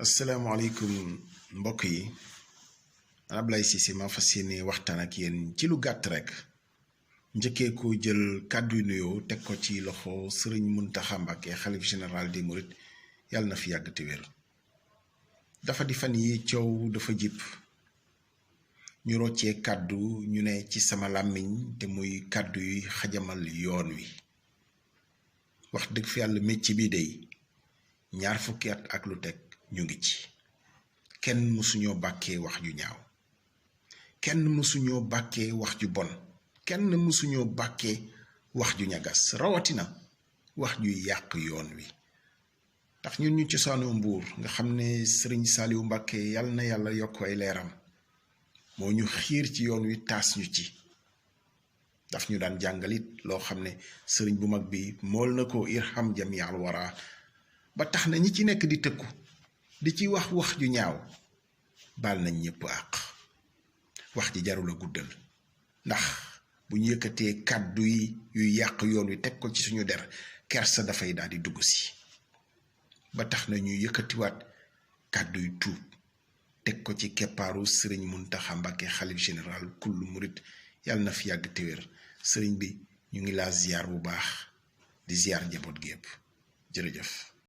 asalaamaaleykum mbokk yi Ablaye Cissé ma fas yéene waxtaan ak yéen ci lu gàtt rek njëkkee ko jël kàddu yu nuyoo teg ko ci loxo sëriñ Muntaxa Mbàkke xalif général des mourides yàlla na fi yàgg te wér. dafa di fan yi coow dafa jip ñu roccee kàddu ñu ne ci sama làmmiñ te muy kàddu yi xajamal yoon wi. wax dëgg fi yàlla métier bi day ñaar fukki at ak lu teg ñu ngi ci kenn mësuñoo bàkkee wax ju ñaaw, kenn mësuñoo bàkkee wax ju bon, kenn mësuñoo bàkkee wax ju ñagas, rawatina wax juy yàq yoon wi. ndax ñun ñu cosaanoo Mbuur nga xam ne sëriñ Saaliwu Mbàkke yàlla na yàlla yokk ay leeram moo ñu xiir ci yoon wi taas ñu ci. daf ñu daan jàngalit loo xam ne sëriñ bu mag bi mool na ko irham jamial wara ba tax na ñi ci nekk di tëkku di ci wax ju ñaaw baal nañ ñëpp àq. wax ji jarul a guddal ndax bu ñu yëkkatee kàddu yi yuy yàq yoon wi teg ko ci suñu der kersa dafay daal di dugg si ba tax na ñuy yëkkatiwaat kàddu yu tuub teg ko ci keppaaru sëriñ Muntaxa Mbàkke xalif général kullu murit yàlla na fi yàgg te wér. sëriñ bi ñu ngi laa ziyaar bu baax di ziyaar njaboot gi yëpp jërëjëf.